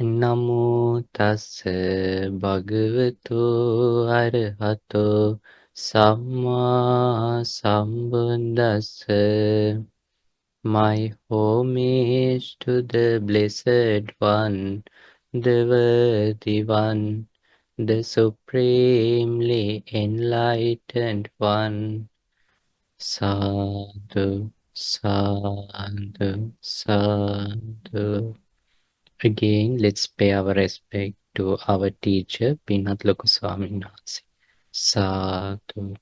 නමෝ තස්ස භගවතු අරහතෝ සම්මා සම්බුද්දස්ස. My homage to the Blessed One, the Worthy One, the Supremely Enlightened One. Sadhu, sadhu, sadhu. Again, let's pay our respect to our teacher, Pinat Loku Swamin Wahanse. Sadhu,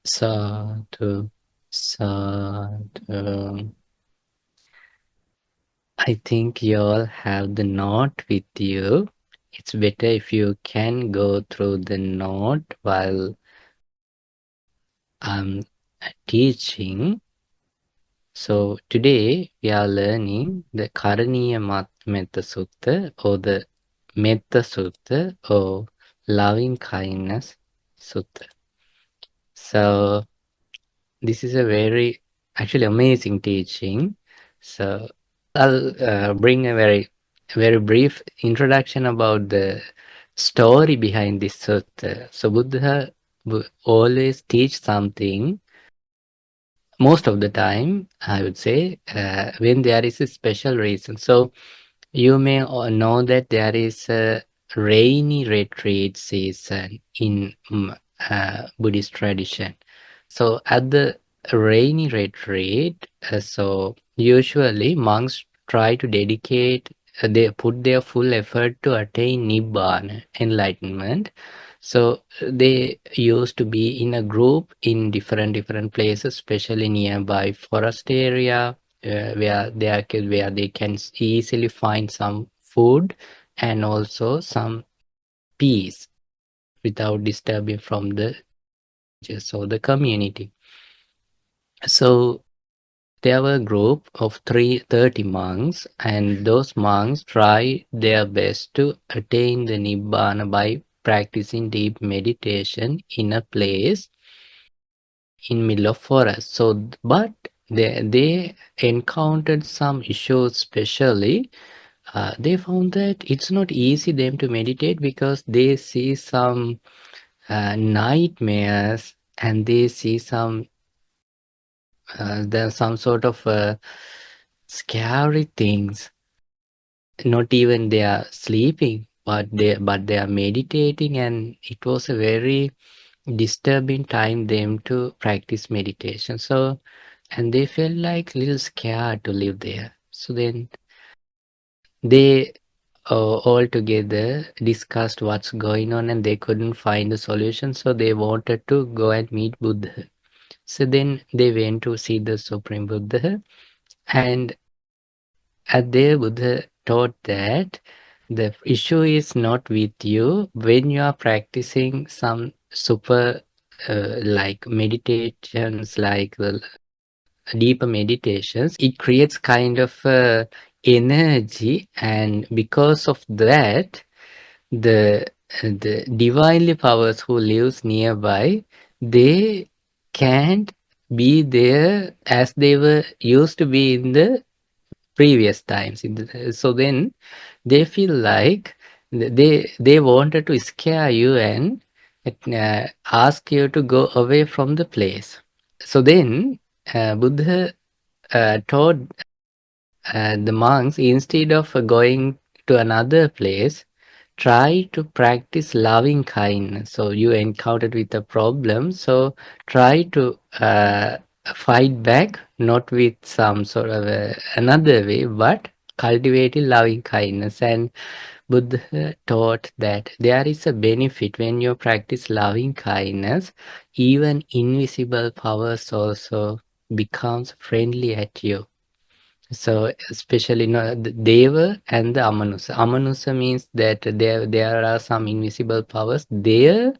sadhu, sadhu. I think you all have the note with you. It's better if you can go through the note while I'm teaching. So today we are learning the Karaniya Mettasutta or the Mettasutta or loving kindness sutta. So this is a very actually amazing teaching. So I'll bring a very brief introduction about the story behind this sutta. So Buddha always teach something most of the time, I would say, when there is a special reason. So you may know that there is a rainy retreat season in Buddhist tradition. So at the rainy retreat, so usually monks try to dedicate, they put their full effort to attain Nibbāna, enlightenment. So they used to be in a group in different places, especially nearby forest area, where they can easily find some food and also some peace without disturbing from the the community. So there were a group of 30 monks, and those monks tried their best to attain the Nibbāna by practicing deep meditation in a place in middle of forest. So, but they encountered some issues, especially they found that it's not easy them to meditate because they see some nightmares and they see some there's some sort of scary things. Not even they are sleeping, but they are meditating, and it was a very disturbing time them to practice meditation. So, and they felt like a little scared to live there. So then they all together discussed what's going on, and they couldn't find a solution. So they wanted to go and meet Buddha. So then they went to see the Supreme Buddha, and at there Buddha taught that the issue is not with you when you are practicing some super like meditations, like deeper meditations. It creates kind of energy, and because of that, the divinely powers who lives nearby, they can't be there as they were used to be in the previous times. So then they feel like they wanted to scare you and ask you to go away from the place. So then Buddha taught the monks, instead of going to another place, try to practice loving kindness. So you encountered with a problem, so try to fight back, not with some sort of another way, but cultivating loving kindness. And Buddha taught that there is a benefit when you practice loving kindness. Even invisible powers also becomes friendly at you. So especially the Deva and the Amanusa. Amanusa means that there are some invisible powers. Their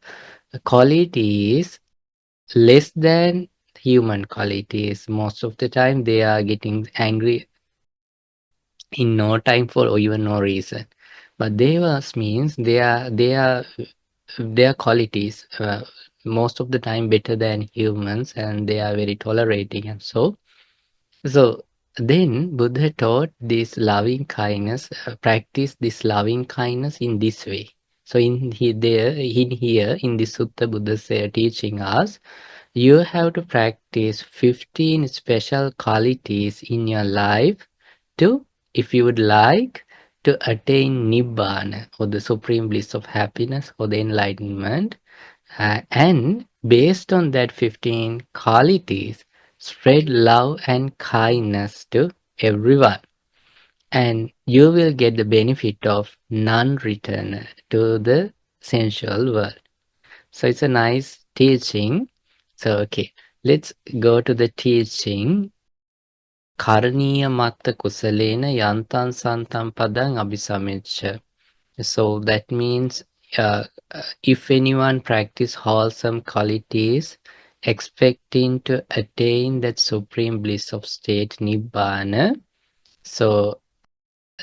quality is less than human qualities. Most of the time they are getting angry in no time for or even no reason. But Devas means their qualities most of the time better than humans, and they are very tolerating and so. Then Buddha taught this loving kindness, practice this loving kindness in this way. So in here, in this sutta, Buddha is teaching us, you have to practice 15 special qualities in your life to, if you would like, to attain Nibbāna, or the supreme bliss of happiness, or the enlightenment. And based on that 15 qualities, spread love and kindness to everyone. And you will get the benefit of non-return to the sensual world. So it's a nice teaching. So, okay, let's go to the teaching. Karaniya matta kusalena yantan santam padang abhisamiccha. So that means uh, if anyone practice wholesome qualities, expecting to attain that supreme bliss of state Nibbāna, so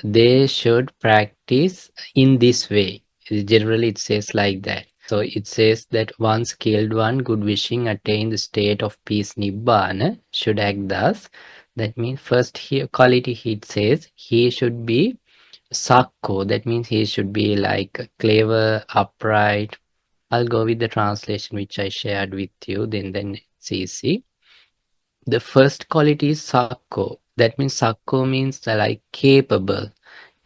they should practice in this way. Generally, it says like that. So it says that one skilled one, good wishing, attain the state of peace Nibbāna, should act thus. That means first here quality it says he should be Sakko, that means he should be like clever, upright. I'll go with the translation which I shared with you, then it's easy. The first quality is Sakko. That means Sakko means like capable,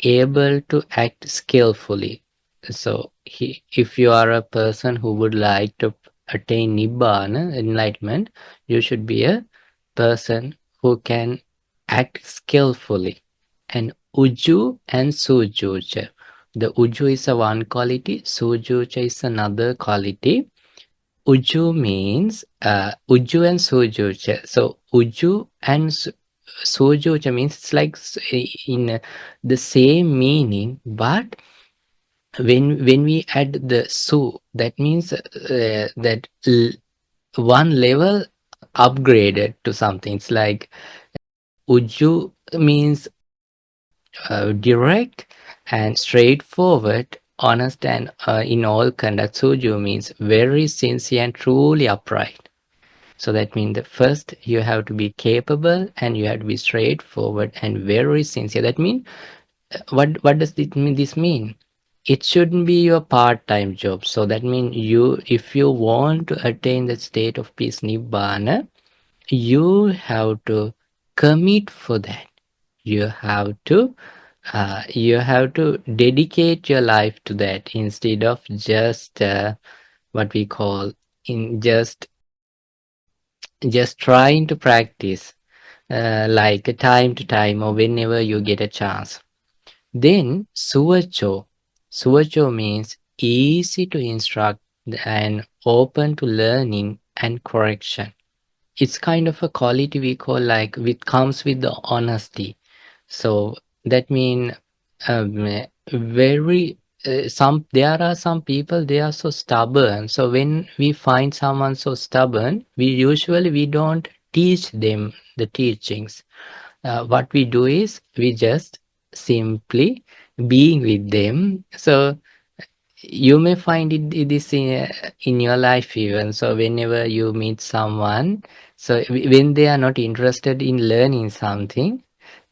able to act skillfully. So if you are a person who would like to attain Nibbāna, enlightenment, you should be a person who can act skillfully. And Uju and Sujuja. The Uju is a one quality, Sujuja is another quality. Uju means Uju and Sujuja. So Uju and Sujuja means it's like in the same meaning, but when we add the su, that means that one level upgraded to something. It's like Uju means direct and straightforward, honest, and in all conduct. Suju means very sincere and truly upright. So that means that first you have to be capable and you have to be straightforward and very sincere. That means what does this mean? It shouldn't be your part-time job. So that means if you want to attain the state of peace Nibbāna, you have to commit for that. You have to dedicate your life to that instead of just what we call in just trying to practice like time to time or whenever you get a chance. Then Suvacho. Suvacho means easy to instruct and open to learning and correction. It's kind of a quality we call like it comes with the honesty. So that means very there are some people they are so stubborn. So when we find someone so stubborn, we don't teach them the teachings. What we do is we just simply being with them. So you may find this in your life even. So whenever you meet someone, so when they are not interested in learning something,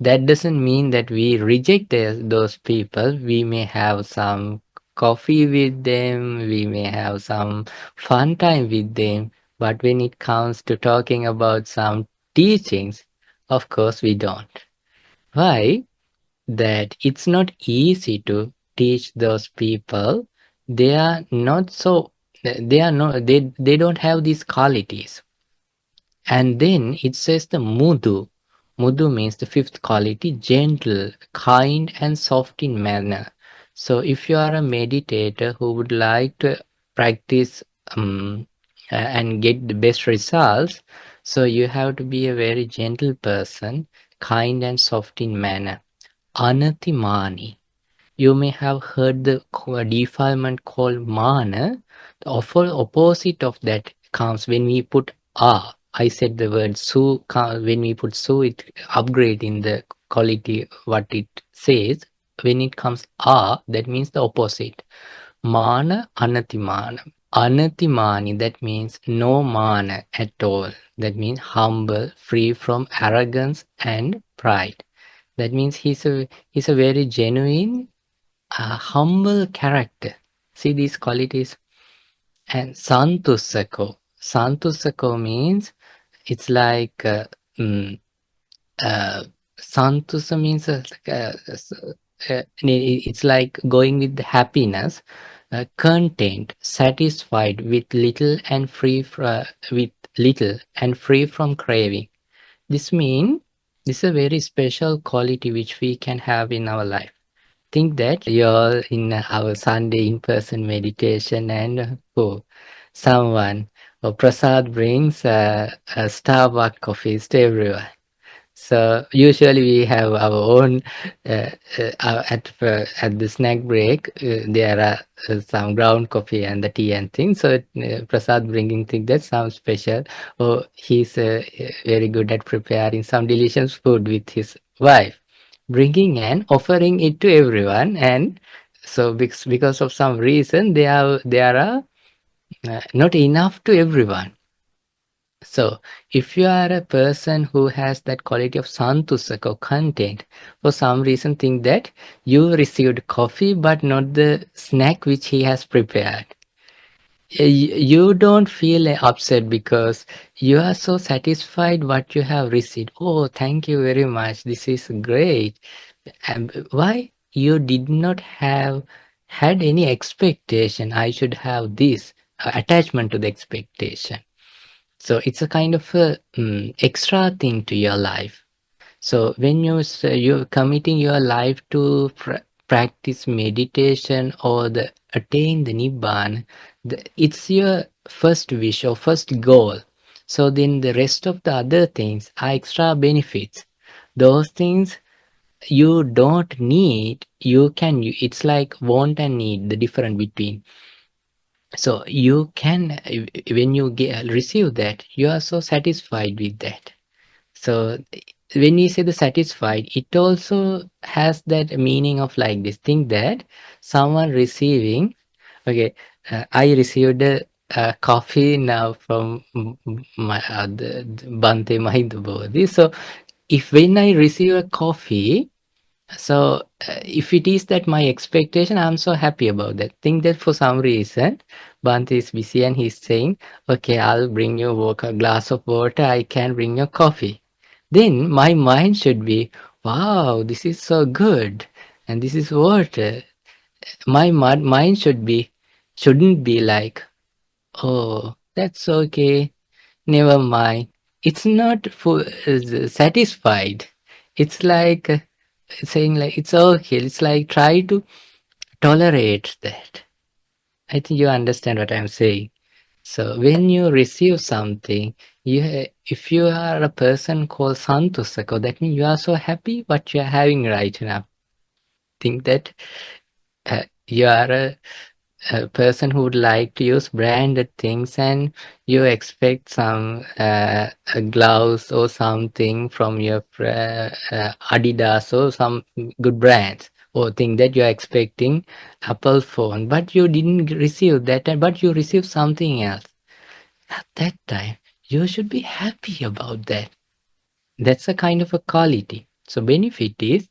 that doesn't mean that we reject those people. We may have some coffee with them, we may have some fun time with them, but when it comes to talking about some teachings, of course we don't. Why? That it's not easy to teach those people. They are not so, they are not, they don't have these qualities. And then it says the mudu. Mudu means the fifth quality, gentle, kind, and soft in manner. So if you are a meditator who would like to practice and get the best results, so you have to be a very gentle person, kind and soft in manner. Anatimani. You may have heard the defilement called mana. The opposite of that comes when we put a. I said the word su. When we put su, it upgrade in the quality what it says. When it comes a, that means the opposite. Mana, anatimana. Anatimani, that means no mana at all. That means humble, free from arrogance and pride. That means he's a very genuine, humble character. See these qualities. And Santusako. Santusako means it's like uh, Santusa means it's like going with the happiness, content, satisfied with little and free from craving. This means this is a very special quality which we can have in our life. Think that you're in our Sunday in-person meditation and someone or Prasad brings a Starbucks coffees to everyone. So usually we have our own at the snack break. There are some ground coffee and the tea and things. So Prasad bringing things that sounds special. Oh, he's very good at preparing some delicious food with his wife, bringing and offering it to everyone. And so because of some reason there are not enough to everyone. So, if you are a person who has that quality of santusaka content, for some reason think that you received coffee but not the snack which he has prepared. You don't feel upset because you are so satisfied what you have received. Oh, thank you very much. This is great. And why? You did not have had any expectation. I should have this attachment to the expectation. So it's a kind of a extra thing to your life. So when you're committing your life to practice meditation or the attain the Nibbāna, it's your first wish or first goal. So then the rest of the other things are extra benefits. Those things you don't need, it's like want and need, the difference between. So you can, when you receive that, you are so satisfied with that. So when we say the satisfied, it also has that meaning of like this. Think that someone receiving, okay, I received a coffee now from my the Bante Mahinda Bodhi. So if when I receive a coffee, so if it is that my expectation, I'm so happy about that. Think that for some reason, Bante is busy and he's saying, okay, I'll bring you a glass of water, I can bring you coffee. Then my mind should be, wow, this is so good. And this is water. My mind shouldn't be like, oh, that's okay, never mind. It's not satisfied. It's like saying like it's okay. It's like try to tolerate that. I think you understand what I'm saying. So when you receive something, if you are a person called Santusako, that means you are so happy what you are having right now. Think that you are a person who would like to use branded things and you expect some gloves or something from your Adidas or some good brands, or think that you are expecting Apple phone, but you didn't receive that, but you received something else. At that time, you should be happy about that. That's a kind of a quality. So benefit is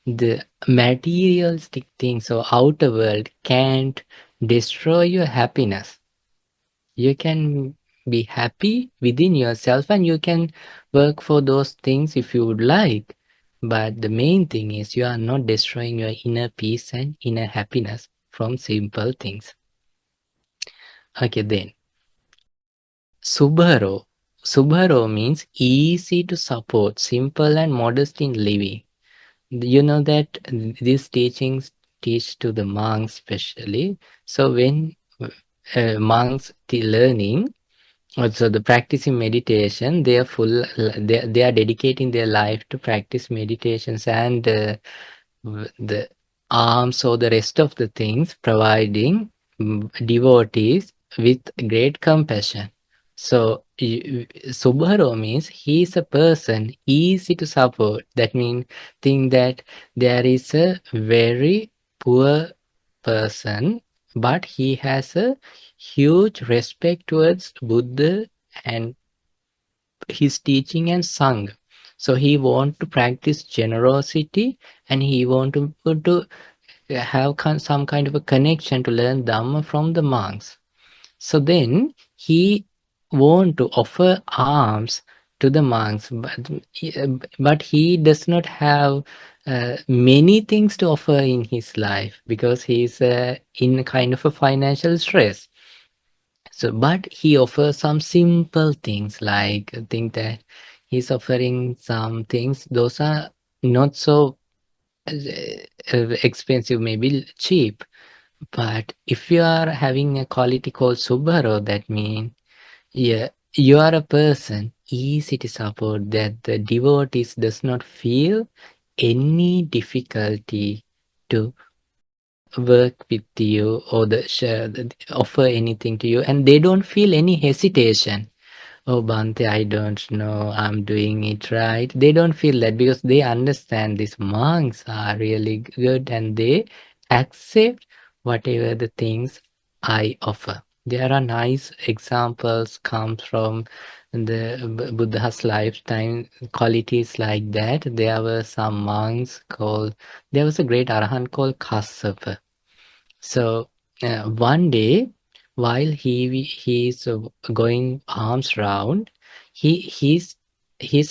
the materialistic things or outer world can't destroy your happiness. You can be happy within yourself and you can work for those things if you would like. But the main thing is you are not destroying your inner peace and inner happiness from simple things. Okay, then. Subharo. Subharo means easy to support, simple and modest in living. You know that these teachings teach to the monks especially. So when monks learning, also the practicing meditation, they are they are dedicating their life to practice meditations and the alms or the rest of the things, providing devotees with great compassion. So Subharo means he is a person easy to support. That means think that there is a very poor person, but he has a huge respect towards Buddha and his teaching and Sangha. So he want to practice generosity, and he want to have some kind of a connection to learn Dhamma from the monks. So then he want to offer alms to the monks, but he does not have many things to offer in his life because he's in kind of a financial stress. So, but he offers some simple things, like I think that he's offering some things. Those are not so expensive, maybe cheap. But if you are having a quality called Subharo, that means, yeah, you are a person easy to support, that the devotees does not feel any difficulty to work with you or offer anything to you, and they don't feel any hesitation. Oh, Bhante, I don't know, I'm doing it right. They don't feel that because they understand these monks are really good and they accept whatever the things I offer. There are nice examples comes from the Buddha's lifetime qualities like that. There were some monks called, there was a great Arahant called Kassapa. So one day, while he's going arms round, his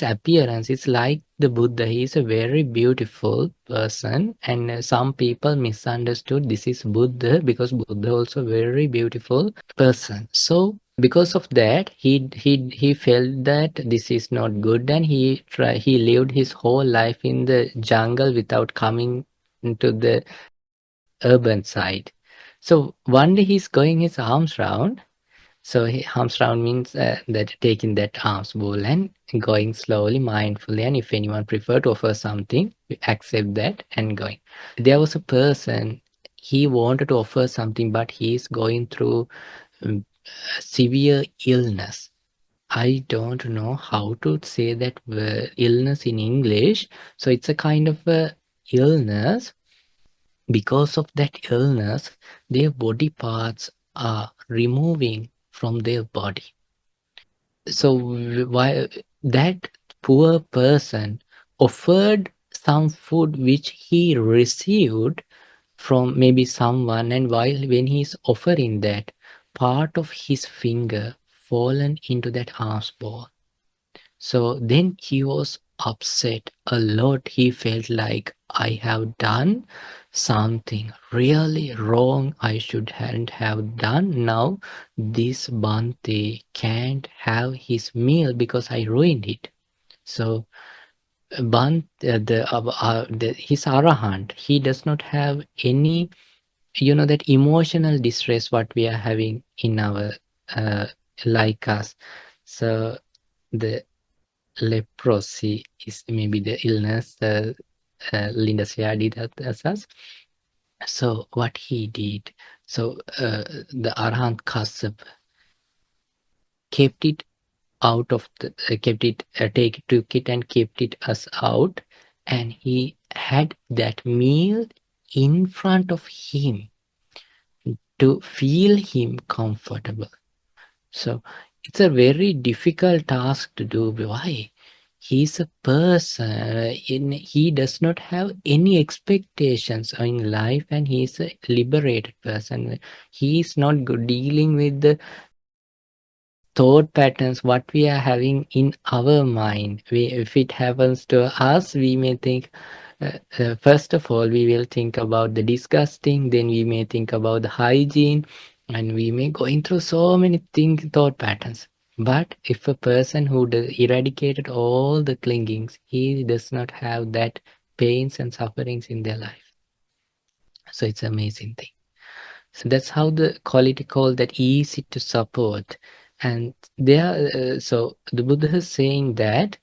appearance is like the Buddha. He is a very beautiful person, and some people misunderstood this is Buddha because Buddha also very beautiful person. So because of that, he felt that this is not good, and he lived his whole life in the jungle without coming into the urban side. So one day he's going his arms round. So arms round means that taking that arms bowl and going slowly, mindfully. And if anyone prefer to offer something, we accept that and going. There was a person, he wanted to offer something, but he's going through severe illness. I don't know how to say that illness in English. So it's a kind of a illness. Because of that illness, their body parts are removing from their body. So why that poor person offered some food which he received from maybe someone, and when he is offering that, part of his finger fallen into that alms bowl. So then he was upset a lot. He felt like I have done something really wrong I shouldn't have done. Now this Bhante can't have his meal because I ruined it. So his Arahant, he does not have any, that emotional distress what we are having in our uh, like us. So the leprosy is maybe the illness Linda shared it with us. So what he did, so the Arhant Kasab kept it out of the, took it and kept it us out, and he had that meal in front of him to feel him comfortable. So it's a very difficult task to do. Why? He's a person, he does not have any expectations in life, and he's a liberated person. He is not dealing with the thought patterns what we are having in our mind. If it happens to us, we may think, first of all, we will think about the disgusting, then we may think about the hygiene, and we may going through so many thought patterns. But if a person who eradicated all the clingings, he does not have that pains and sufferings in their life. So it's an amazing thing. So that's how the quality called that easy to support. And there, so the Buddha is saying that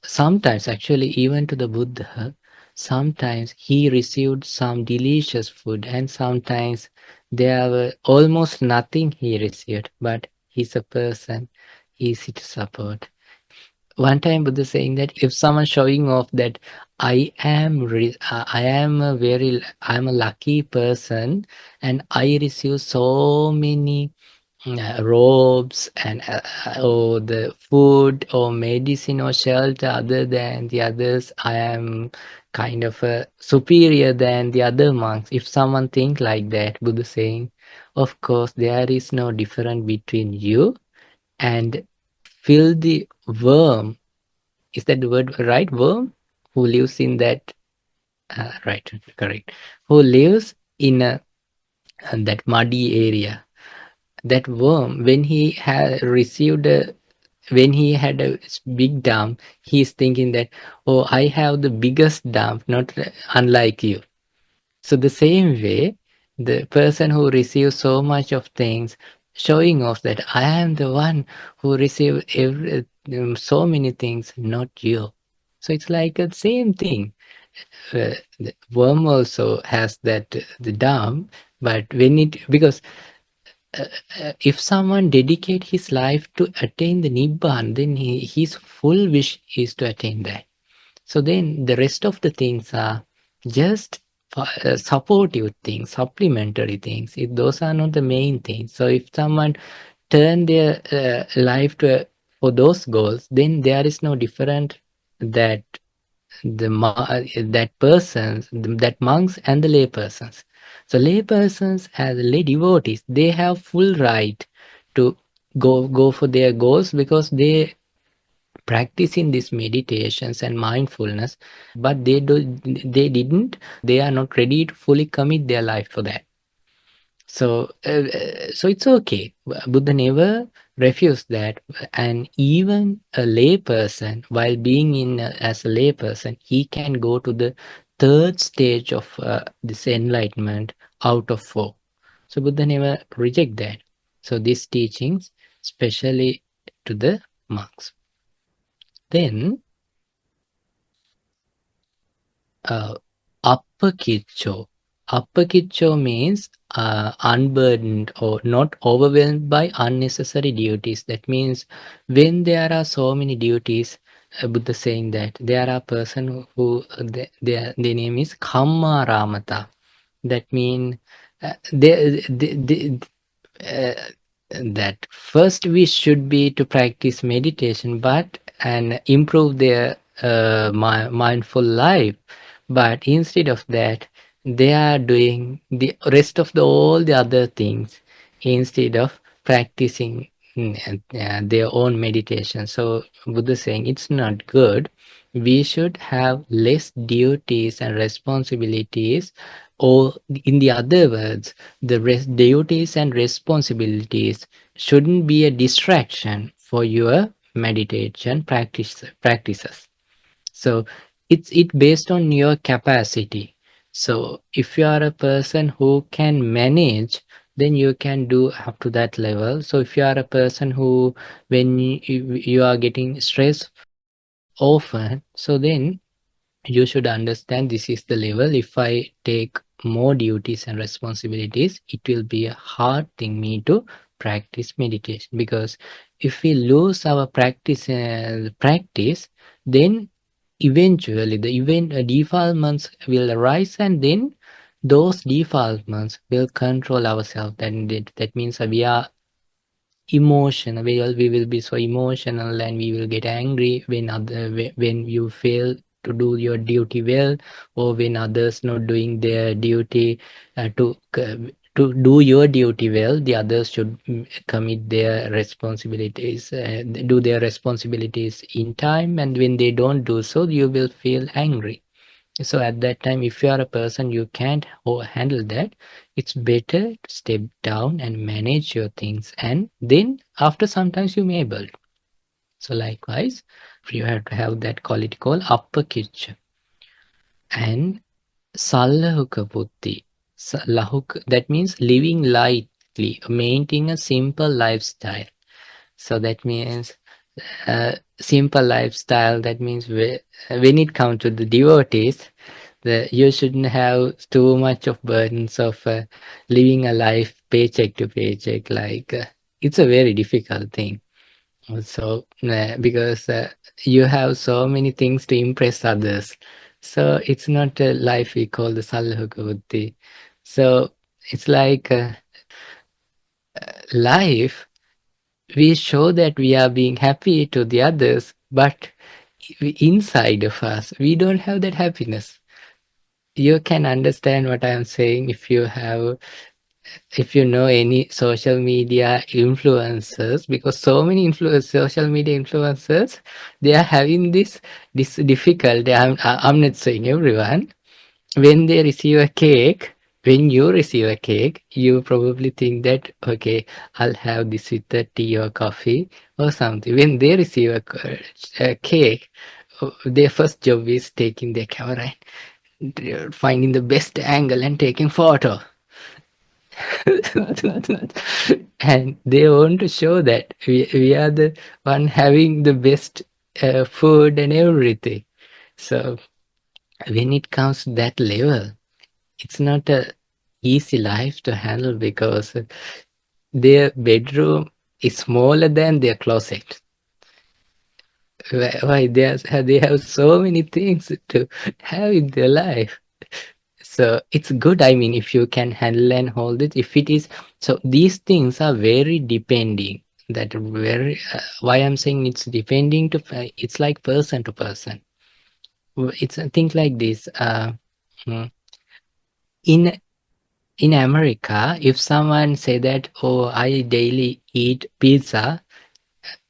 sometimes, actually, even to the Buddha, sometimes he received some delicious food, and sometimes there were almost nothing he received, but he's a person easy to support. one time Buddha saying that if someone showing off that I'm a lucky person and I receive so many robes and or the food or medicine or shelter other than the others, I am kind of superior than the other monks. If someone think like that, Buddha saying, of course there is no difference between you and filthy worm. Is that the word right? Worm who lives in that right, correct. Who lives in that muddy area. That worm, when he had received a when he had a big dump, he's thinking that, oh, I have the biggest dump, not unlike you. So the same way, the person who receives so much of things, showing off that I am the one who received so many things, not you. So it's like the same thing. The worm also has that the dump, but when it because uh, if someone dedicate his life to attain the Nibbāna, then his full wish is to attain that. So then the rest of the things are just supportive things, supplementary things. Those are not the main things. So if someone turn their life to for those goals, then there is no different that that persons, that monks and the lay persons. So lay persons as lay devotees, they have full right to go for their goals because they practicing these meditations and mindfulness, but they are not ready to fully commit their life for that. So it's okay. Buddha never refused that, and even a lay person, while being in as a lay person, he can go to the third stage of this enlightenment out of four. So Buddha never reject that. So these teachings, especially to the monks. Then uh, Appakiccho. Appakiccho means unburdened or not overwhelmed by unnecessary duties. That means when there are so many duties, Buddha saying that there are person who their name is Kamma Ramata. That means they uh, that first we should be to practice meditation but and improve their mindful life, but instead of that they are doing the rest of the all the other things instead of practicing their own meditation. So Buddha saying it's not good. We should have less duties and responsibilities, or in the other words, the duties and responsibilities shouldn't be a distraction for your meditation practices. So it based on your capacity. So if you are a person who can manage, then you can do up to that level. So if you are a person who when you are getting stressed often, so then you should understand this is the level. If I take more duties and responsibilities, it will be a hard thing me to practice meditation, because if we lose our practice, then eventually the event defilements will arise, and then those defilements will control ourselves. And that means we are emotional, we will be so emotional and we will get angry when when you fail to do your duty well, or when others not doing their duty to do your duty well, the others should commit their responsibilities, do their responsibilities in time, and when they don't do so, you will feel angry. So at that time, if you are a person you can't handle that, it's better to step down and manage your things, and then after sometimes you may able. So likewise, you have to have that quality called upper kitchen and sallahuka buddhi. Lahuk, that means living lightly, maintaining a simple lifestyle. So that means simple lifestyle. That means when it comes to the devotees, you shouldn't have too much of burdens of living a life paycheck to paycheck. Like it's a very difficult thing. Because you have so many things to impress others. So it's not a life we call the Salloka Buddhi. So it's like life, we show that we are being happy to the others, but inside of us, we don't have that happiness. You can understand what I am saying if you know any social media influencers, because so many social media influencers, they are having this difficulty. I'm not saying everyone. When they receive a cake, when you receive a cake, you probably think that, okay, I'll have this with a tea or coffee or something. When they receive a cake, their first job is taking their camera and finding the best angle and taking photo. And they want to show that we are the one having the best food and everything. So when it comes to that level, it's not a easy life to handle, because their bedroom is smaller than their closet. Why they have so many things to have in their life. So it's good, I mean, if you can handle and hold it, if it is. So these things are very depending. That very why I'm saying it's depending to, it's like person to person. It's a thing like this. Mm, in in America, if someone say that, oh, I daily eat pizza,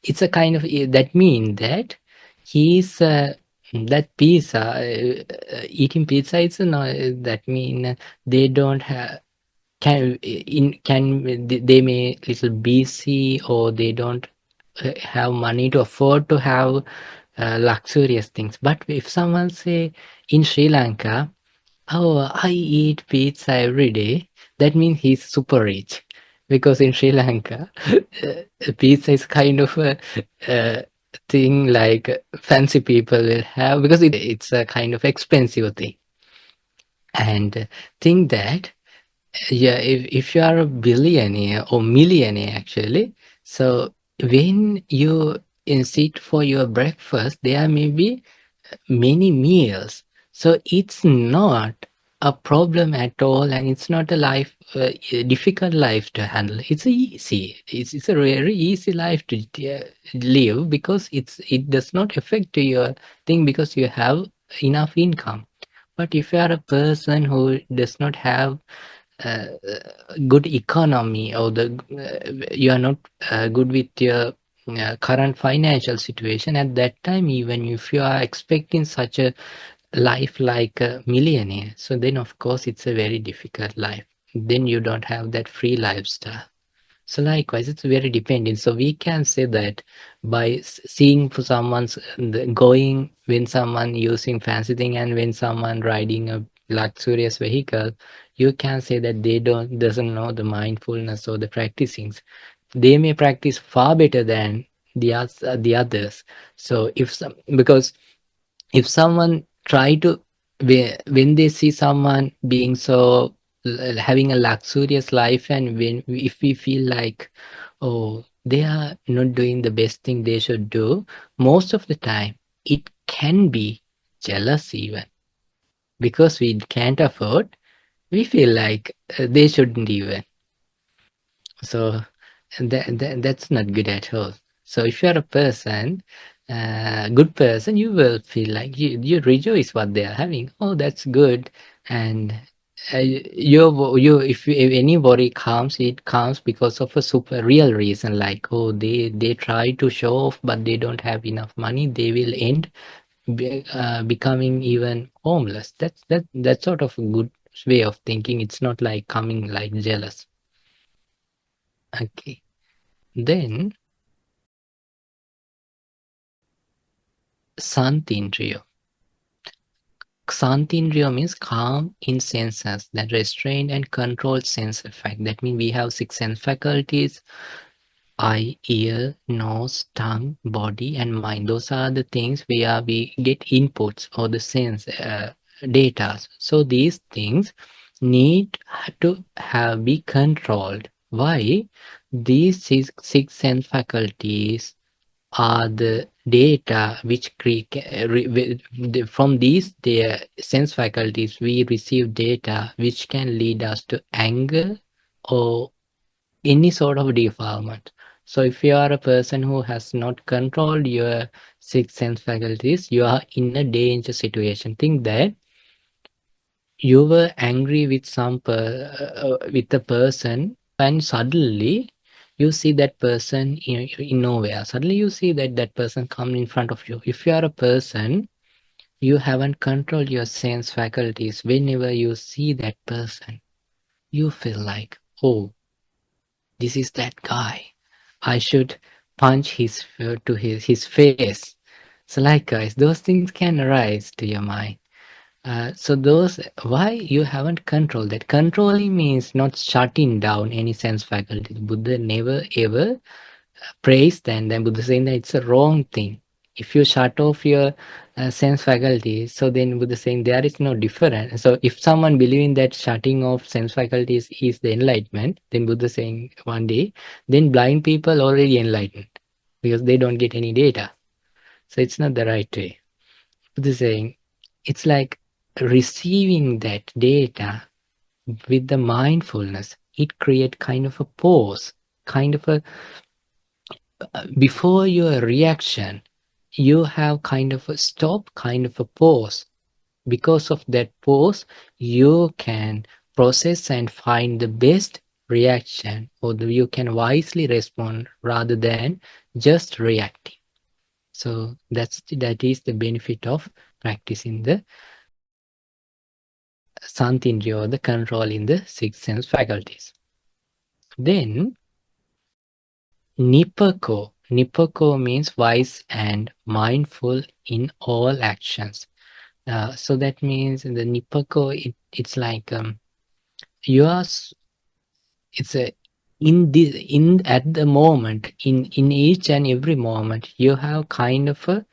it's a kind of, that mean that he's that pizza eating pizza, it's no, that mean they don't have, can they may little busy, or they don't have money to afford to have luxurious things. But if someone say in Sri Lanka, oh, I eat pizza every day, that means he's super rich. Because in Sri Lanka, pizza is kind of a thing like fancy people will have, because it's a kind of expensive thing. And think that, yeah, if you are a billionaire or millionaire actually, so when you sit for your breakfast, there may be many meals. So it's not a problem at all, and it's not a difficult life to handle. It's easy. It's a very easy life to live, because it does not affect your thing, because you have enough income. But if you are a person who does not have uh, good economy, or you are not good with your current financial situation at that time, even if you are expecting such a life like a millionaire, so then of course it's a very difficult life. Then you don't have that free lifestyle. So likewise, it's very dependent. So we can say that by seeing for someone's going, when someone using fancy thing and when someone riding a luxurious vehicle, you can say that they doesn't know the mindfulness or the practicings. They may practice far better than the others. So because if someone try to, when they see someone being so having a luxurious life, and when if we feel like, oh, they are not doing the best thing they should do, most of the time it can be jealous even, because we can't afford, we feel like they shouldn't even. So that's not good at all. So if you're a person, good person, you will feel like you rejoice what they are having. Oh, that's good. And if any worry comes, it comes because of a super real reason, like, oh, they try to show off, but they don't have enough money. They will end becoming even homeless. That's sort of a good way of thinking. It's not like coming like jealous. Okay. Then Santindriyo. Santindriyo means calm in senses, that restrained and controlled sense effect. That means we have six sense faculties: eye, ear, nose, tongue, body, and mind. Those are the things where we get inputs or the sense data. So these things need to be controlled. Why? These six sense faculties are the data which from these their sense faculties we receive data which can lead us to anger or any sort of defilement. So if you are a person who has not controlled your six sense faculties, you are in a danger situation. Think that you were angry with with a person, and suddenly you see that person in nowhere. Suddenly you see that that person come in front of you. If you are a person, you haven't controlled your sense faculties. Whenever you see that person, you feel like, oh, this is that guy. I should punch his face. So like guys, those things can arise to your mind. So those why you haven't controlled that. Controlling means not shutting down any sense faculty. Buddha never ever praised that. Then Buddha saying that it's a wrong thing. If you shut off your sense faculties, so then Buddha saying there is no difference. So if someone believing that shutting off sense faculties is the enlightenment, then Buddha saying one day, then blind people already enlightened because they don't get any data. So it's not the right way. Buddha saying it's like receiving that data with the mindfulness. It create kind of a pause, kind of a before your reaction, you have kind of a stop, kind of a pause. Because of that pause, you can process and find the best reaction, or you can wisely respond rather than just reacting. So that is the benefit of practicing the Santindriya, or the control in the six sense faculties. Then Nibbāna means wise and mindful in all actions. So that means the Nibbāna, it's like you are. It's a in at the moment, in each and every moment, you have kind of a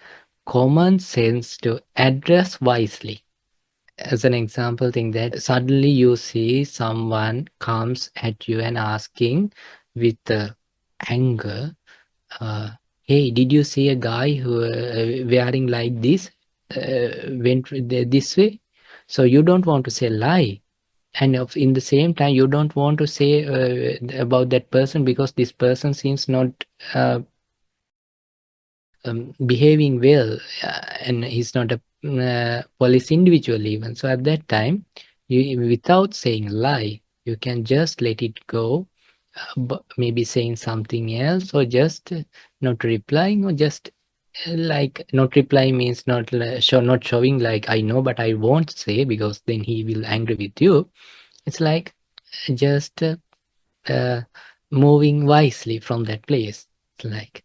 common sense to address wisely. As an example, think that suddenly you see someone comes at you and asking with anger, uh, hey, did you see a guy who wearing like this went this way? So you don't want to say lie, and in the same time you don't want to say about that person because this person seems not uh, behaving well, and he's not a police individual even. So at that time, you without saying lie, you can just let it go, maybe saying something else, or just not replying, or just like not replying means not showing like I know but I won't say because then he will angry with you. It's like just uh, moving wisely from that place. It's like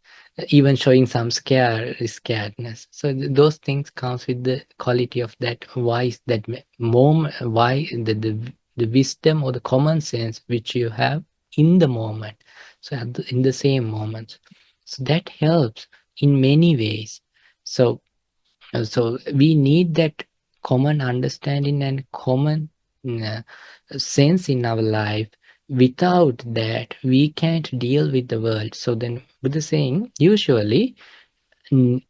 even showing some scaredness. So those things comes with the quality of that wise, that why the wisdom or the common sense which you have in the moment. So in the same moment, so that helps in many ways. So we need that common understanding and common uh, sense in our life. Without that, we can't deal with the world. So then, Buddha saying, usually, mm,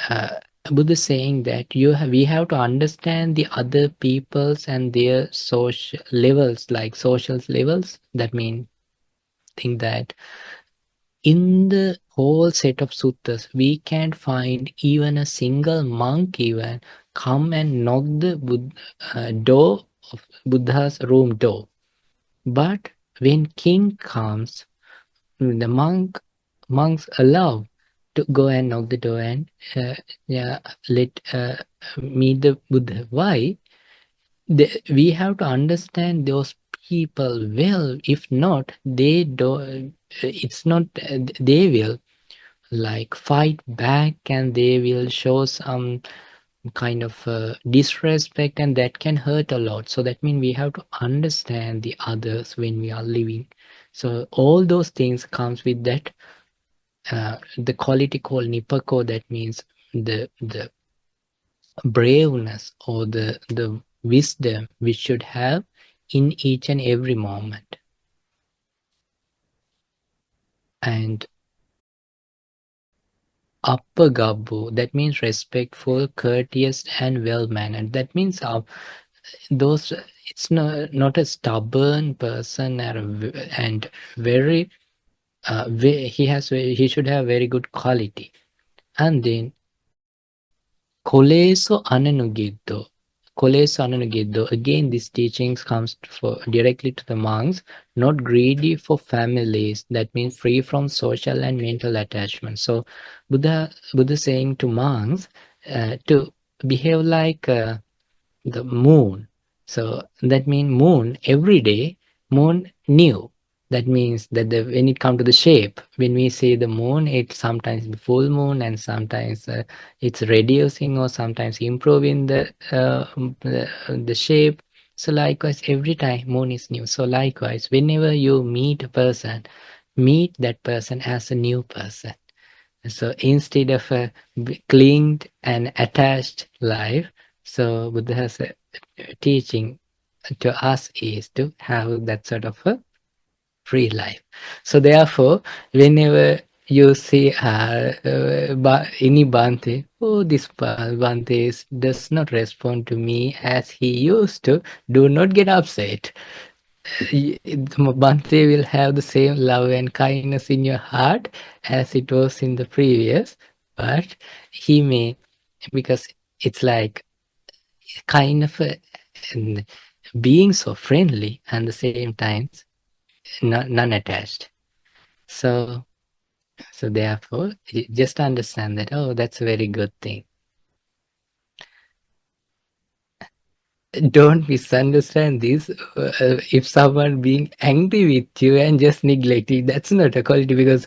uh, Buddha saying that we have to understand the other peoples and their social levels, like social levels. That means, think that in the whole set of suttas, we can't find even a single monk even come and knock the door of Buddha's room door. But when king comes, the monks allow to go and knock the door and yeah, let meet the Buddha. Why? We have to understand those people well. If not, they do. It's not. They will like fight back, and they will show some kind of disrespect, and that can hurt a lot. So that means we have to understand the others when we are living. So all those things comes with that the quality called Nibbāna. That means the braveness or the wisdom we should have in each and every moment. And Upper Gabbu, that means respectful, courteous, and well-mannered. That means those it's not a stubborn person and very he should have very good quality. And then Koleso Ananugiddo. Koleso Ananugiddo. Again, this teachings comes for directly to the monks, not greedy for families. That means free from social and mental attachment. So, Buddha saying to monks to behave like the moon. So that means moon every day, moon new. That means that when it comes to the shape, when we say the moon, it's sometimes the full moon and sometimes it's reducing or sometimes improving the shape. So likewise, every time moon is new. So likewise, whenever you meet a person, meet that person as a new person. So instead of a clinged and attached life, so Buddha's teaching to us is to have that sort of a free life. So therefore, whenever you see any Bhante, oh, this Bhante does not respond to me as he used to, do not get upset. Bhante will have the same love and kindness in your heart as it was in the previous, but he may, because it's like kind of a, being so friendly and the same times non-attached. So, so therefore, just understand that, oh, that's a very good thing. Don't misunderstand this. If someone being angry with you and just neglecting, that's not a quality, because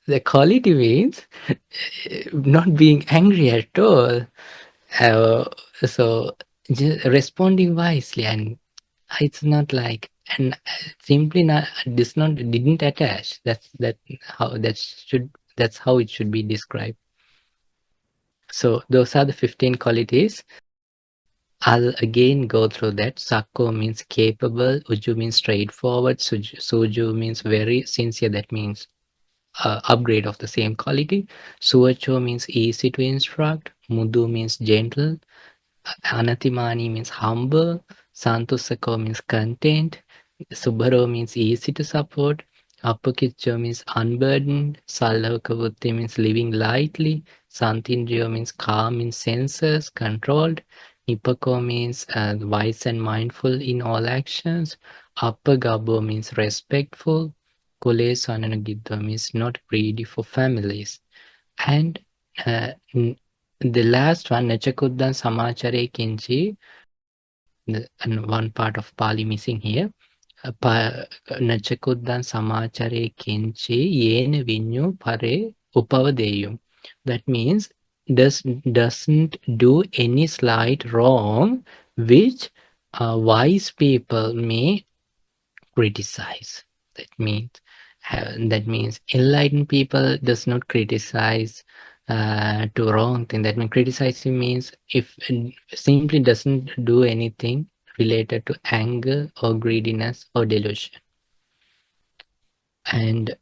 the quality means not being angry at all. Uh, so just responding wisely, and it's not like, and simply not this not didn't attach. That's how it should be described. So those are the 15 qualities. I'll again go through that. Sakko means capable, Uju means straightforward, Suju means very sincere, that means upgrade of the same quality. Suacho means easy to instruct, Mudu means gentle, Anatimani means humble, Santusako means content, Subharo means easy to support, Appakicho means unburdened, Sallavakavutti means living lightly, Santindriyo means calm in senses, controlled, Nipako means wise and mindful in all actions, Appagabo means respectful, Kule Sananagidda means not greedy for families. And the last one, Nachakuddan Samachare Kinchi, and one part of Pali missing here. Nachakuddan Samachare Kinchi Yen Vinyu Pare Upavadeyum. That means doesn't do any slight wrong which wise people may criticize. That means enlightened people does not criticize to wrong thing. That means criticizing means if simply doesn't do anything related to anger or greediness or delusion, and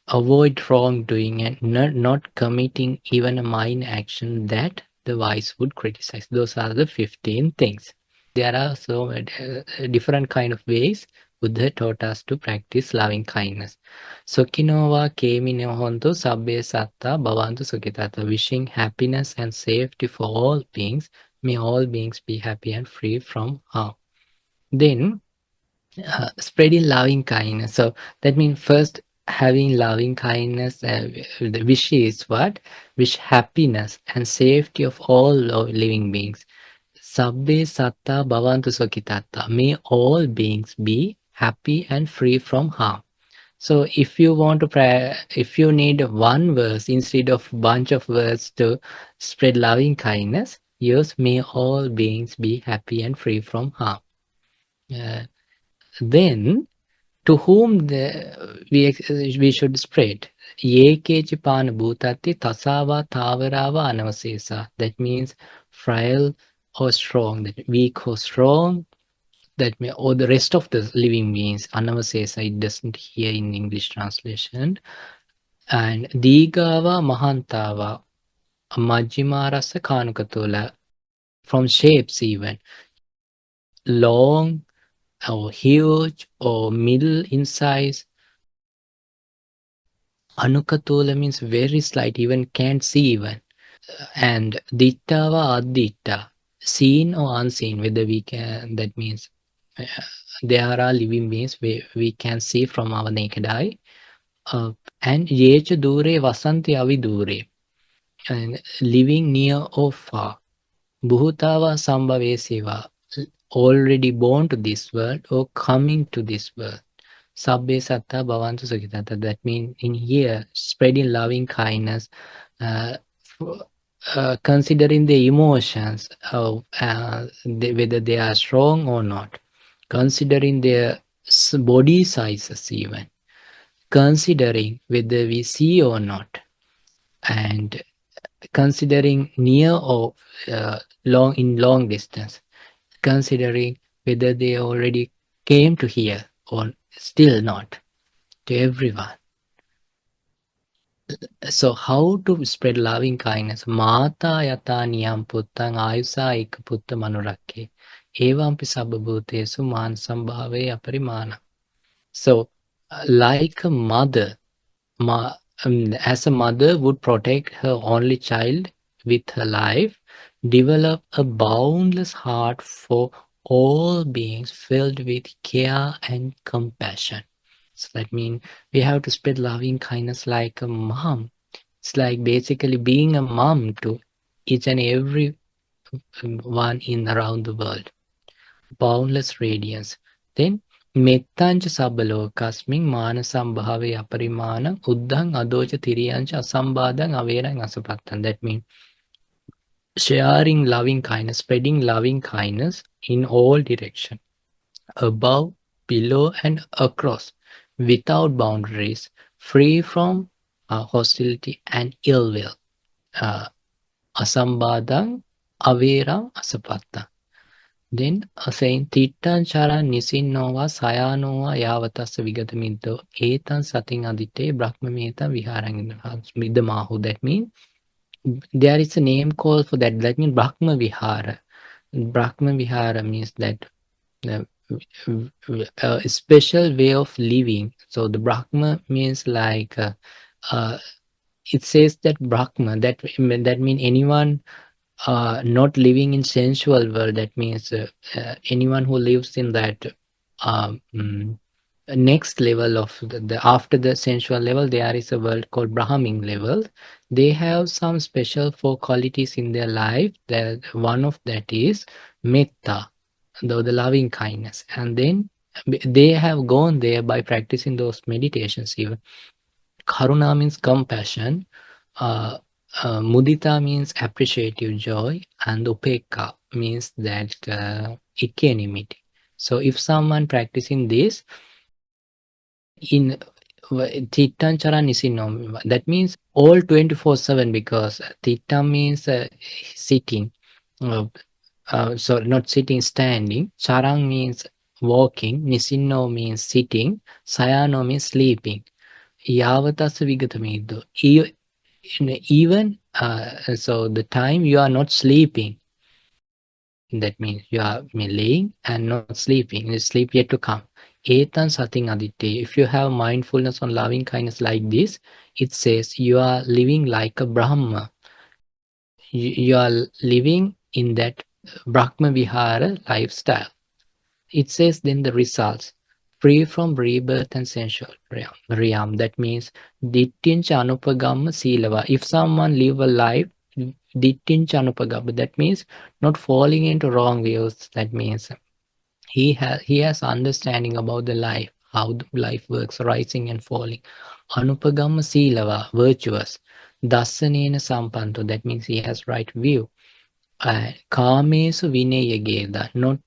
avoid wrongdoing and not committing even a minor action that the wise would criticize. Those are the 15 things. There are so different kind of ways Buddha taught us to practice loving kindness. Sukhinova kemino hontu sabbe satta bhavantu sukhitata. Wishing happiness and safety for all beings. May all beings be happy and free from harm. Then spreading loving kindness. So that means first having loving kindness. The wish is what? Wish happiness and safety of all living beings. Sabbe satta bhavantu sukhitata. May all beings be happy and free from harm. So if you want to pray, if you need one verse instead of bunch of words to spread loving kindness, use may all beings be happy and free from harm. Then to whom we should spread? Yekechi pana bhutati tasava tavarava anavasesa. That means frail or strong, that weak or strong, that may, or the rest of the living beings. Anavasesa, it doesn't hear in English translation. And Digava Mahantava, Majjima Rasa Kanukatula, from shapes even, long or huge or middle in size. Anukatula means very slight, even can't see even. And Dittava Additta, seen or unseen, whether we can, that means uh, there are living beings we can see from our naked eye. And Yecha Dure Vasanti Avidure, and living near or far. Bhutava Sambhave Seva, already born to this world or coming to this world. Sabbe Satta Bhavantu Sukhitata, that means in here, spreading loving kindness, uh, considering the emotions of whether they are strong or not, considering their body sizes even, considering whether we see or not, and considering near or long distance, considering whether they already came to here or still not, to everyone. So how to spread loving kindness? Mata yata niyam puttang ayusa eka putta manurakke. Evampi sabbabhutesu man sambhave aparimana. So like a mother, as a mother would protect her only child with her life, develop a boundless heart for all beings filled with care and compassion. So that means we have to spread loving kindness like a mom. It's like basically being a mom to each and every one in around the world. Boundless radiance. Then Mettancha Sabbalokasming Manasam Bhave Aparimana Uddhang Adocha Tiriyancha Asambadang Averang Asapattan. That means sharing loving kindness, spreading loving kindness in all direction, above, below, and across, without boundaries, free from hostility and ill will. Asambadang Averam Asapattan. Then saying Tittan Charan Nisinova Sayanova Yavatasa Vigatamido Etan Sating Adite Brahmameta Viharang Midamahu. That means there is a name called for that. That means Brahma Vihara. Brahma Vihara means that a special way of living. So the Brahma means like it says that Brahma, that means anyone not living in sensual world. That means anyone who lives in that um, mm, next level of the after the sensual level, there is a world called Brahmin level. They have some special four qualities in their life. That one of that is metta, the loving kindness, and then they have gone there by practicing those meditations. Even karuna means compassion. Mudita means appreciative joy, and upekka means that equanimity. So if someone practicing this in Tittan Chara Nisinom, that means all 24/7, because Titta means sitting, so not sitting, standing. Charang means walking, Nisinno means sitting, Sayano means sleeping. Yavatasa Vigatamido. Even so the time you are not sleeping, that means you are laying and not sleeping, the sleep yet to come. Etan sating adite. If you have mindfulness on loving kindness like this, it says you are living like a Brahma. You are living in that Brahma Vihara lifestyle. It says then the results, free from rebirth and sensual realm. That means dittincha anupagama silava. If someone live a life dittincha anupagama, that means not falling into wrong views. That means he has understanding about the life, how the life works, rising and falling. Anupagama silava, virtuous. Dasanena sampanto, that means he has right view. Kamesu vinayageda, not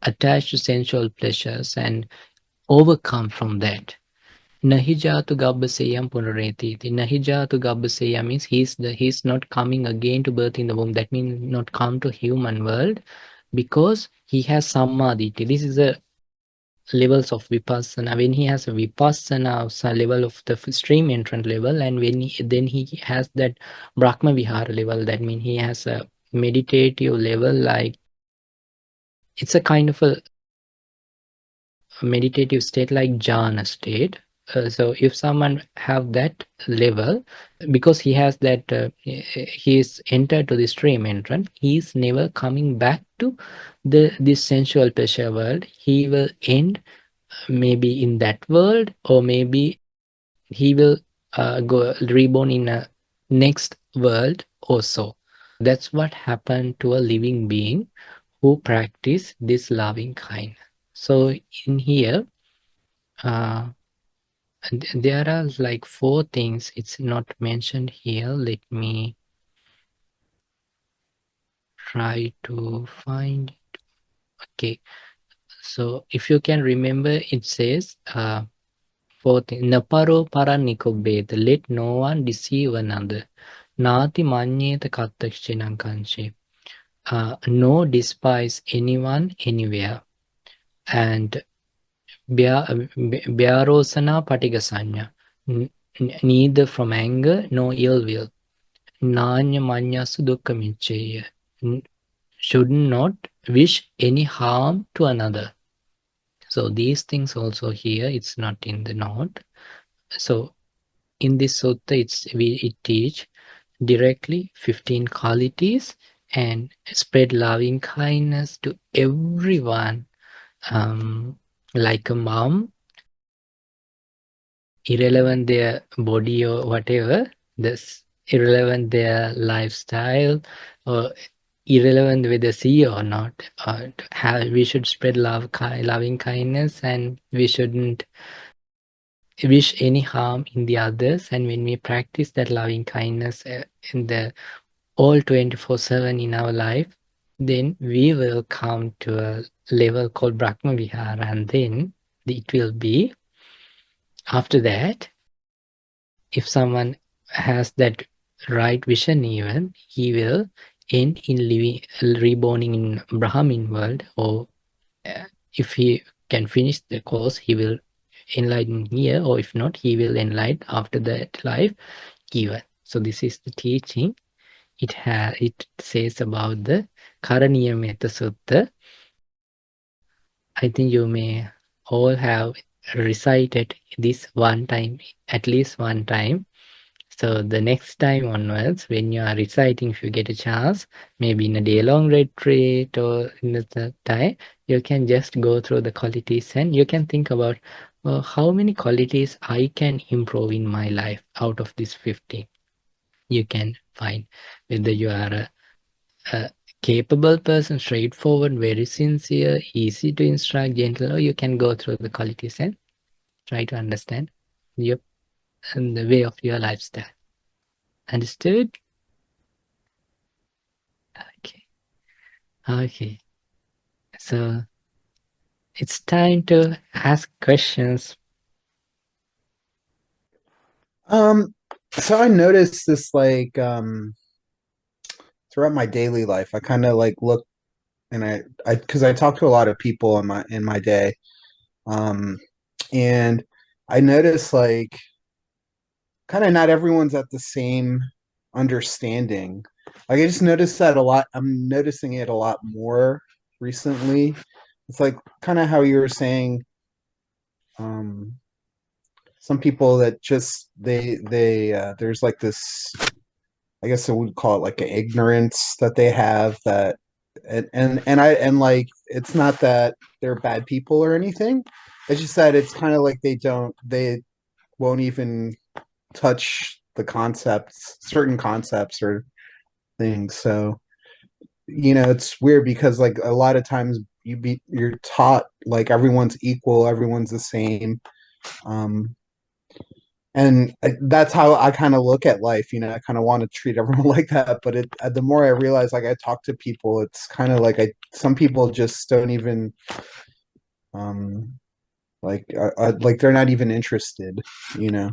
attached to sensual pleasures and overcome from that. Nahijatu gabbaseyam punareti. Nahijatu gabbaseyam means he's not coming again to birth in the womb. That means not come to human world, because he has samadhi. This is a levels of vipassana. When he has a vipassana level of the stream entrant level, and when then he has that brahma vihara level, that means he has a meditative level, like it's a kind of a meditative state like jhana state. So if someone have that level, because he has that, he is entered to the stream entrance, he is never coming back to this sensual pleasure world. He will end maybe in that world, or maybe he will go reborn in a next world also. That's what happened to a living being who practice this loving kindness. So in here, uh, there are like 4 things. It's not mentioned here. Let me try to find it. Okay, so if you can remember, it says, 4 things. Naparo paranikobeta, let no one deceive another. Nati manyeta kattakshinam kanche. No despise anyone anywhere. And Vyarosana patigasanya. Neither from anger nor ill will. Nanya manyasu dukkamichaya. Should not wish any harm to another. So these things also here, it's not in the note. So in this sutta, it teach directly 15 qualities and spread loving kindness to everyone, like a mom, irrelevant their body or whatever, this irrelevant their lifestyle, or irrelevant whether see or not. We should spread loving kindness, and we shouldn't wish any harm in the others. And when we practice that loving kindness in the all 24/7 in our life, then we will come to a level called Brahma Vihara, and then it will be, after that, if someone has that right vision, even he will end in living, reborning in Brahmin world, or if he can finish the course, he will enlighten here, or if not, he will enlighten after that life given. So this is the teaching. It says about the Karaniya Mettasutta. I think you may all have recited this one time, at least one time. So the next time onwards, when you are reciting, if you get a chance, maybe in a day-long retreat or in the time, you can just go through the qualities, and you can think about, well, how many qualities I can improve in my life out of this 50. You can find whether you are a capable person, straightforward, very sincere, easy to instruct, gentle, or you can go through the qualities and try to understand your and the way of your lifestyle. Understood? Okay. Okay. So it's time to ask questions. So I noticed this like throughout my daily life. I kind of like look and I because I talk to a lot of people in my day. Um and I notice like kind of not everyone's at the same understanding. Like I just noticed that a lot. I'm noticing it a lot more recently. It's like kind of how you were saying, um, some people that just they there's like this, I guess I would call it like an ignorance that they have that and like it's not that they're bad people or anything. It's just that it's kind of like they won't even touch the concepts, certain concepts or things. So, it's weird because like a lot of times you're taught like everyone's equal, everyone's the same. Um and that's how I kind of look at life. I kind of want to treat everyone like that, but the more I realize, like I talk to people, it's kind of like some people just don't even um like they're not even interested, you know,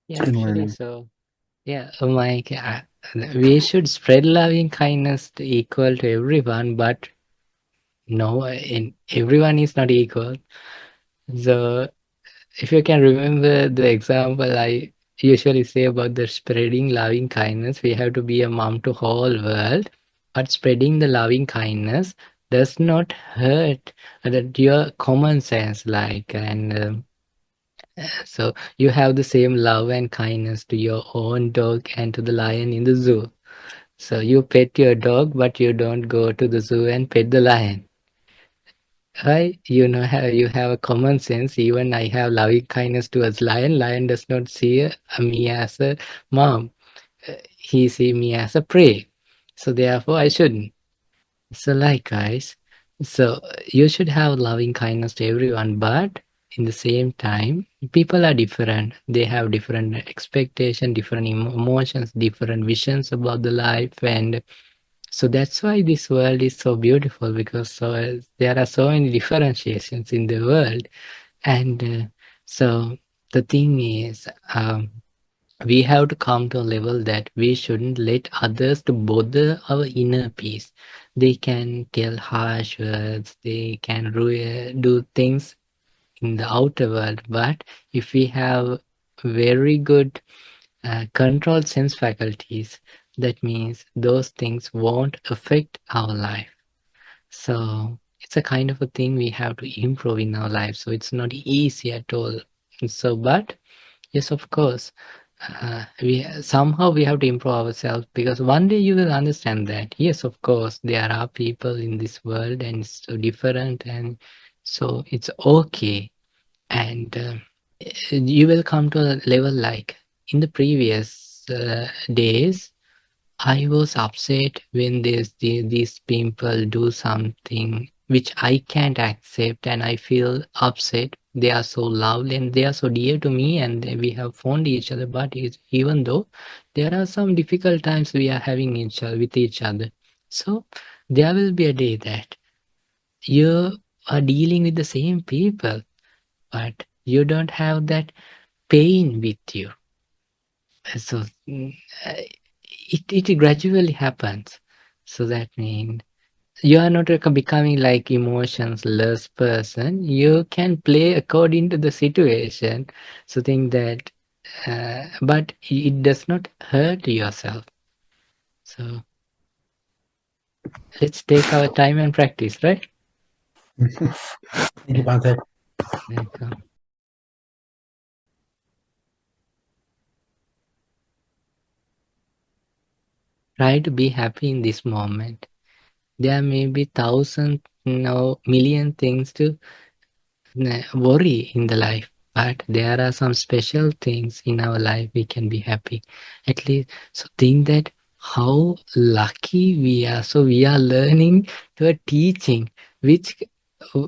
Yeah, in actually, learning. so yeah, like we should spread loving kindness to equal to everyone, but no, in everyone is not equal. So if you can remember the example I usually say about the spreading loving kindness, we have to be a mom to whole world, but spreading the loving kindness does not hurt your common sense, like, and so you have the same love and kindness to your own dog and to the lion in the zoo. So you pet your dog, but you don't go to the zoo and pet the lion. Right? You know how you have a common sense. Even I have loving kindness towards lion. Lion does not see me as a mom. He see me as a prey. So therefore I shouldn't. So like guys, so you should have loving kindness to everyone, but in the same time, people are different. They have different expectation, different emotions, different visions about the life, and so that's why this world is so beautiful, because there are so many differentiations in the world. And so the thing is, we have to come to a level that we shouldn't let others to bother our inner peace. They can tell harsh words, they can do things in the outer world, but if we have very good controlled sense faculties, that means those things won't affect our life. So it's a kind of a thing we have to improve in our life. So it's not easy at all. So, but yes, of course, we somehow we have to improve ourselves, because one day you will understand that yes, of course, there are people in this world and it's so different, and so it's okay. And you will come to a level like in the previous days. I was upset when these people do something which I can't accept, and I feel upset. They are so lovely and they are so dear to me, and we have found each other. But even though there are some difficult times we are having with each other, so there will be a day that you are dealing with the same people, but you don't have that pain with you. So uh, it gradually happens. So that means you are not becoming like emotions less person. You can play according to the situation. So think that, but it does not hurt yourself. So let's take our time and practice, right? Thank you, Yeah. Bante. Welcome. Try to be happy in this moment. There may be thousand, no, million things to worry in the life, but there are some special things in our life we can be happy at least. So think that how lucky we are. So we are learning to a teaching which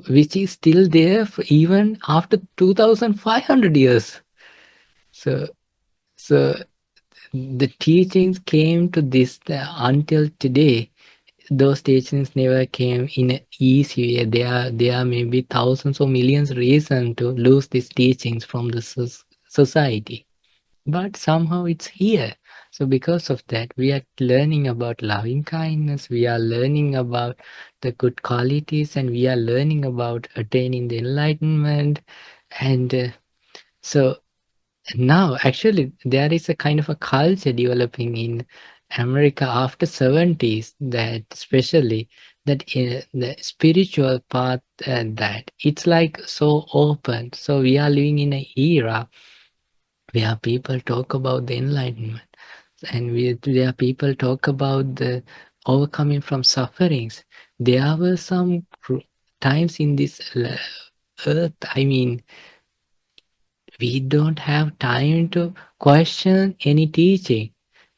which is still there for even after 2500 years. So so the teachings came to this until today. Those teachings never came in an easy way. There are maybe thousands or millions reasons to lose these teachings from the society, but somehow it's here. So because of that, we are learning about loving kindness. We are learning about the good qualities, and we are learning about attaining the enlightenment. And so now, actually, there is a kind of a culture developing in America after 70s, that especially that the spiritual path, that it's like so open. So we are living in an era where people talk about the enlightenment, and where people talk about the overcoming from sufferings. There were some times in this earth, I mean, we don't have time to question any teaching.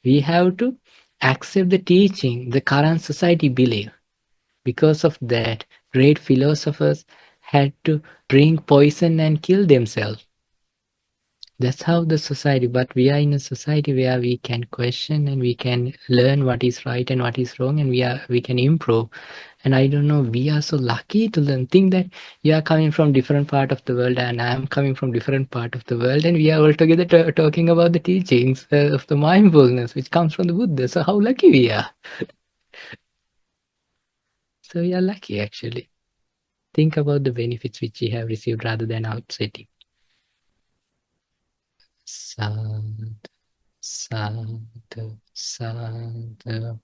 We have to accept the teaching the current society believe. Because of that, great philosophers had to drink poison and kill themselves. That's how the society, but we are in a society where we can question and we can learn what is right and what is wrong, and we can improve. And I don't know, we are so lucky to learn. Think that you are coming from different part of the world, and I am coming from different part of the world, and we are all together talking about the teachings of the mindfulness, which comes from the Buddha. So how lucky we are. So we are lucky, actually. Think about the benefits which we have received rather than outsetting. Sadhu, sadhu, sadhu.